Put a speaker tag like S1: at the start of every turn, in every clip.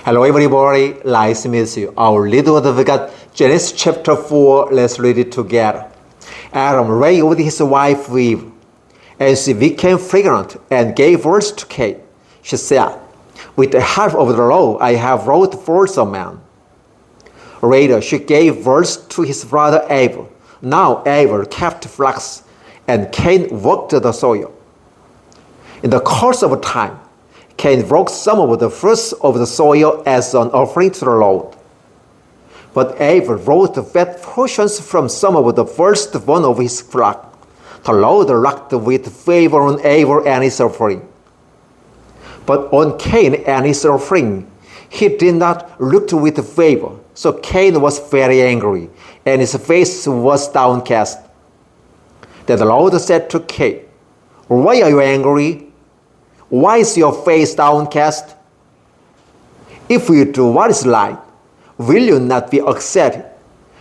S1: Hello everybody, nice to meet you. Our little advocate, Genesis chapter 4, let's read it together. Adam lay with his wife Eve, and she became pregnant and gave birth to Cain. She said, with the help of the Lord, I have brought forth a man. Later, she gave birth to his brother Abel. Now Abel kept flocks, and Cain worked the soil. In the course of time, Cain broke some of the fruits of the soil as an offering to the Lord. But Abel brought the fat portions from some of the firstborn of his flock. The Lord looked with favor on Abel and his offering. But on Cain and his offering, he did not look with favor. So Cain was very angry, and his face was downcast. Then the Lord said to Cain, "Why are you angry? Why is your face downcast? If you do what is right, will you not be accepted?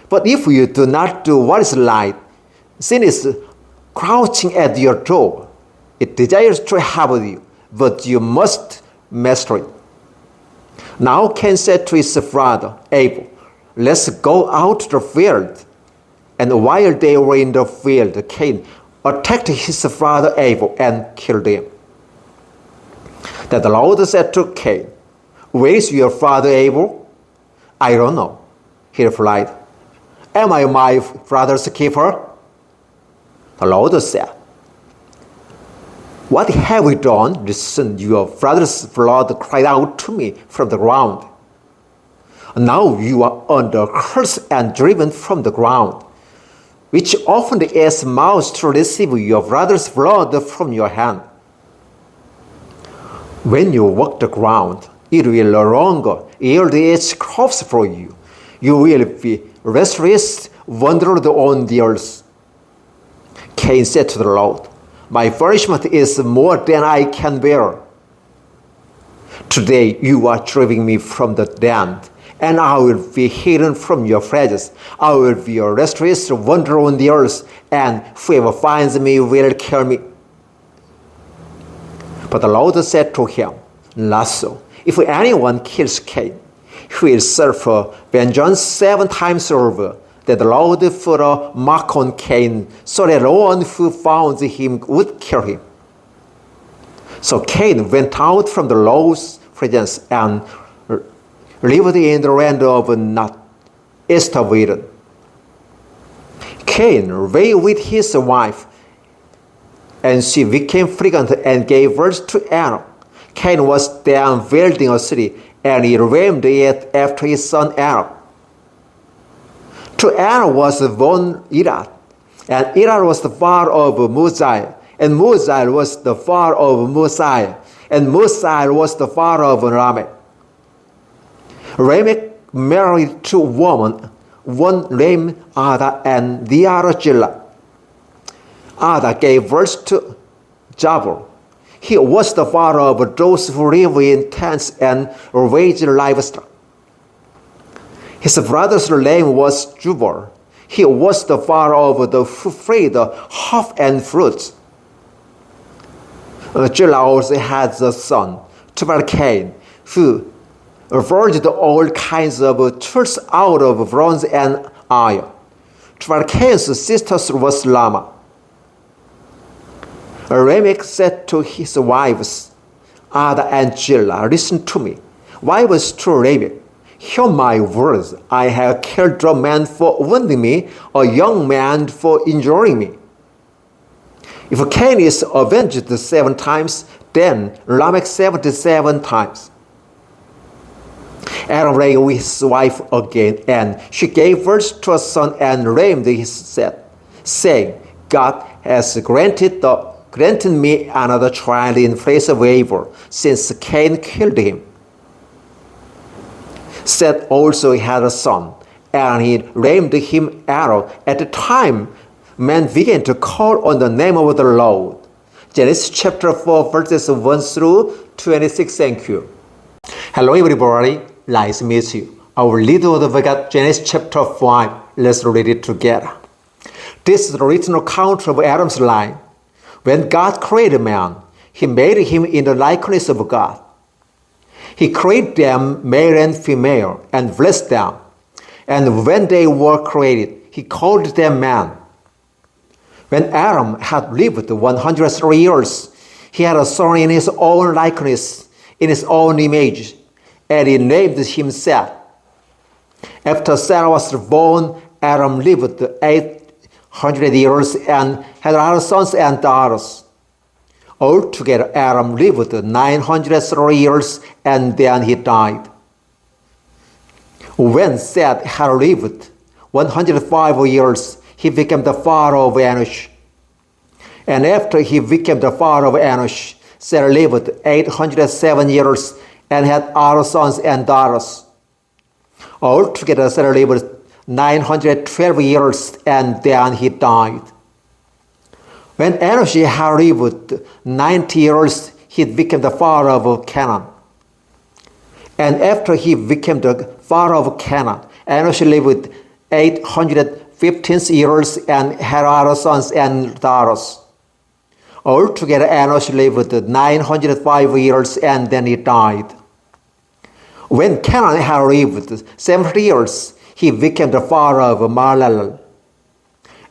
S1: But if you do not do what is right, sin is crouching at your door. It desires to have you, but you must master it." Now Cain said to his brother Abel, "Let's go out to the field." And while they were in the field, Cain attacked his brother Abel and killed him. Then the Lord said to Cain, "Where is your father Abel?" "I don't know," he replied. "Am I my brother's keeper?" The Lord said, "What have you done? Listen, your brother's blood cried out to me from the ground. Now you are under curse and driven from the ground, which opened its mouth to receive your brother's blood from your hand. When you walk the ground, it will no longer yield its crops for you. You will be restless, wandered on the earth." Cain said to the Lord, "My punishment is more than I can bear. Today you are driving me from the land, and I will be hidden from your presence. I will be a restless wanderer on the earth, and whoever finds me will kill me." But the Lord said to him, "Not so. If anyone kills Cain, he will suffer vengeance 7 times over." Then the Lord put a mark on Cain, so that no one who found him would kill him. So Cain went out from the Lord's presence and lived in the land of Nod, east of Eden. Cain lay with his wife, and she became pregnant and gave birth to Adam. Cain was then building a city, and he named it after his son Adam. To Adam was born Irad, and Irad was the father of Mosiah, and Mosiah was the father of Mosiah, and Mosiah was the father of Lamech. Lamech married 2 women, one named Ada and the other Zillah. Ada gave birth to Jabal. He was the father of those who live in tents and raise livestock. His brother's name was Jubal. He was the father of the who feed half and fruits. Zillah also had a son, Tubal-Cain, who forged all kinds of tools out of bronze and iron. Tubal-Cain's sister was Lama. Lamech said to his wives, Ada and Zillah, "Listen to me. Wives to Lamech, hear my words. I have killed a man for wounding me, a young man for injuring me. If Cain is avenged 7 times, then Lamech 77 times." Adam lay with his wife again, and she gave birth to a son and named him Seth, saying, "God has granted me another child in place of Abel, since Cain killed him." Seth also had a son, and he named him Adam. At the time, men began to call on the name of the Lord. Genesis chapter 4, verses 1 through 26. Thank you. Hello everybody, nice to meet you. Our little advocate, Genesis chapter 5. Let's read it together. This is the written account of Adam's life. When God created man, he made him in the likeness of God. He created them male and female and blessed them. And when they were created, he called them man. When Adam had lived 103 years, he had a son in his own likeness, in his own image, and he named him Seth. After Sarah was born, Adam lived 800 years and had other sons and daughters. Altogether, Adam lived 903 years and then he died. When Seth had lived 105 years, he became the father of Enosh. And after he became the father of Enosh, Seth lived 807 years and had other sons and daughters. Altogether, Seth lived 912 years and then he died. When Enosh had lived 90 years, he became the father of Canaan. And after he became the father of Canaan, Enosh lived 815 years and had other sons and daughters. Altogether, Enosh lived 905 years and then he died. When Canaan had lived 70 years, he became the father of Mahalalel.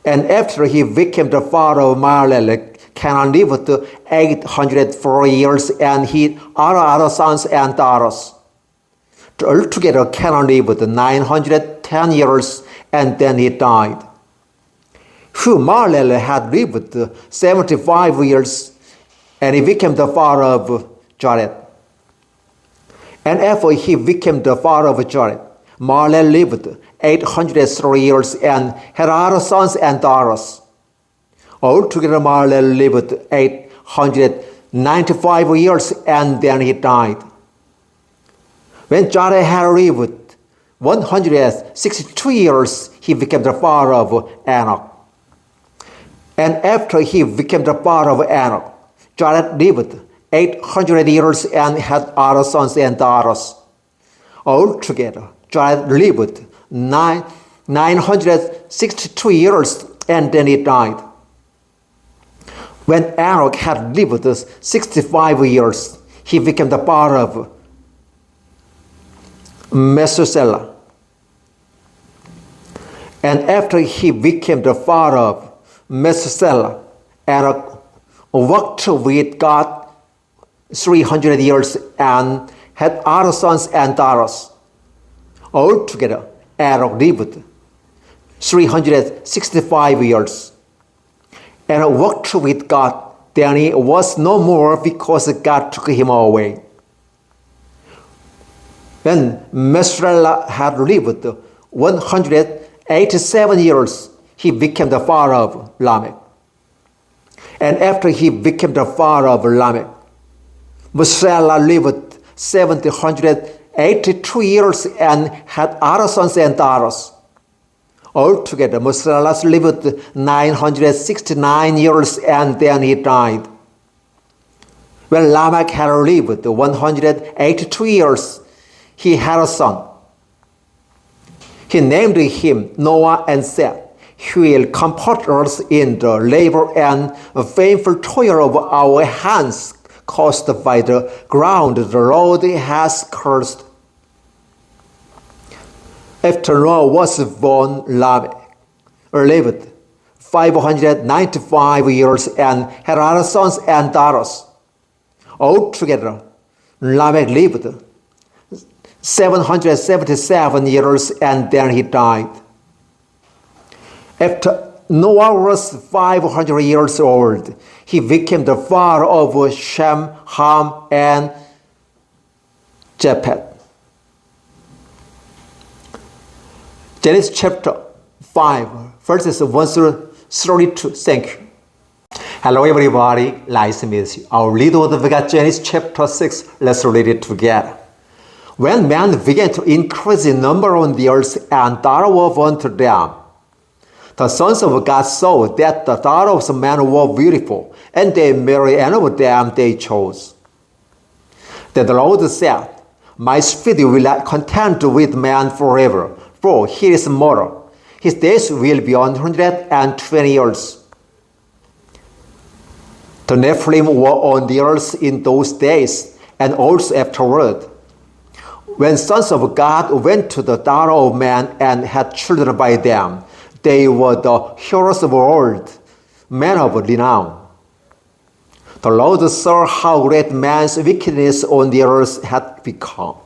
S1: And after he became the father of Mahalalel, Canaan lived 804 years and he had other sons and daughters. Altogether, Canaan lived 910 years and then he died. Mahalalel had lived 75 years and he became the father of Jared. And after he became the father of Jared, Mahalalel lived 803 years and had other sons and daughters. Altogether, Mahalalel lived 895 years and then he died. When Jared had lived 162 years, he became the father of Enoch. And after he became the father of Enoch, Jared lived 800 years and had other sons and daughters. Altogether, Jared lived 962 years and then he died. When Enoch had lived 65 years, he became the father of Methuselah. And after he became the father of Methuselah, Enoch walked with God 300 years and had other sons and daughters. Altogether, Enoch lived 365 years. Enoch walked with God, then he was no more because God took him away. When Methuselah had lived 187 years, he became the father of Lamech. And after he became the father of Lamech, Methuselah lived 782 years and had other sons and daughters. Altogether, Methuselah lived 969 years and then he died. When Lamech had lived 182 years, he had a son. He named him Noah and said, "He will comfort us in the labor and painful toil of our hands caused by the ground the Lord has cursed." After Noah was born, Lamech lived 595 years and had other sons and daughters. Altogether, Lamech lived 777 years and then he died. After Noah was 500 years old, he became the father of Shem, Ham, and Japheth. Genesis chapter 5, verses 1 through 32. Thank you. Hello everybody, nice to meet you. Our little we got Genesis chapter 6. Let's read it together. When man began to increase in number on the earth and daughters were born to them, the sons of God saw that the daughters of man were beautiful, and they married any of them they chose. Then the Lord said, "My spirit will not contend with man forever, for he is mortal. His days will be 120 years." The Nephilim were on the earth in those days, and also afterward. When sons of God went to the daughter of man and had children by them, they were the heroes of old, men of renown. The Lord saw how great man's wickedness on the earth had become,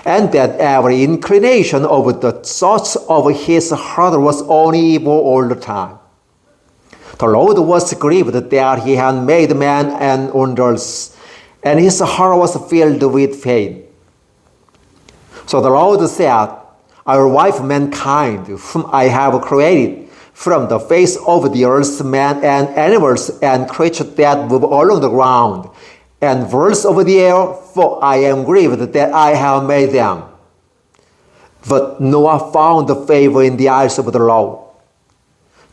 S1: and that every inclination of the thoughts of his heart was only evil all the time. The Lord was grieved that he had made man and on earth, and his heart was filled with pain. So the Lord said, I will wipe mankind, whom I have created, from the face of the earth, man and animals and creatures that move along the ground, and birds of the air, for I am grieved that I have made them. But Noah found favor in the eyes of the Lord.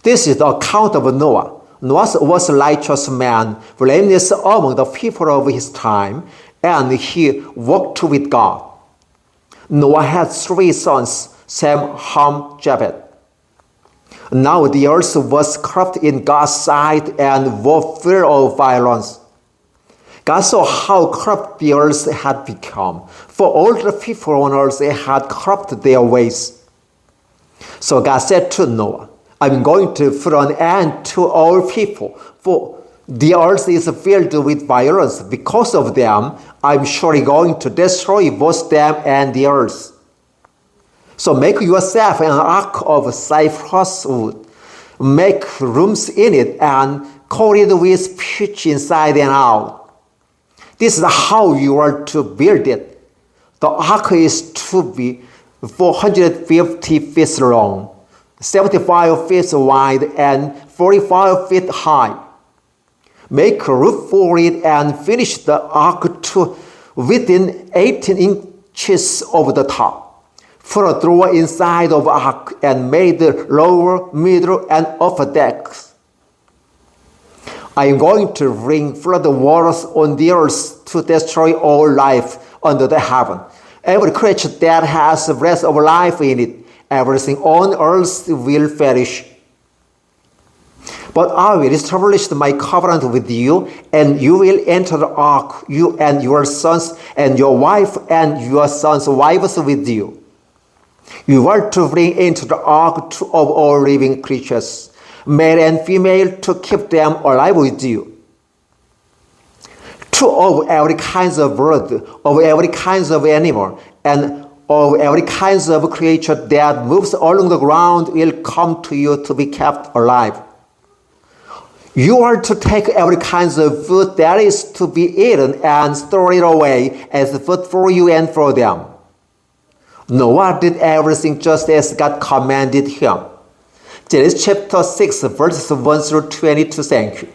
S1: This is the account of Noah. Noah was a righteous man, blameless among the people of his time, and he walked with God. Noah had 3 sons, Sem, Ham, Japheth. Now the earth was corrupt in God's sight and was full of violence. God saw how corrupt the earth had become, for all the people on earth had corrupted their ways. So God said to Noah, I'm going to put an end to all people, for the earth is filled with violence. Because of them, I'm surely going to destroy both them and the earth. So make yourself an ark of cypress wood. Make rooms in it and coat it with pitch inside and out. This is how you are to build it. The ark is to be 450 feet long, 75 feet wide, and 45 feet high. Make a roof for it and finish the ark to within 18 inches of the top. Put a door inside of the ark and made the lower, middle, and upper decks. I am going to bring flood waters on the earth to destroy all life under the heaven. Every creature that has the breath of life in it, everything on earth will perish. But I will establish my covenant with you, and you will enter the ark, you and your sons, and your wife and your sons' wives with you. You are to bring into the ark 2 of all living creatures, male and female, to keep them alive with you. 2 of every kind of bird, of every kind of animal, and of every kind of creature that moves along the ground will come to you to be kept alive. You are to take every kind of food that is to be eaten and store it away as food for you and for them. Noah did everything just as God commanded him. Genesis chapter 6, verses 1 through 22. Thank you.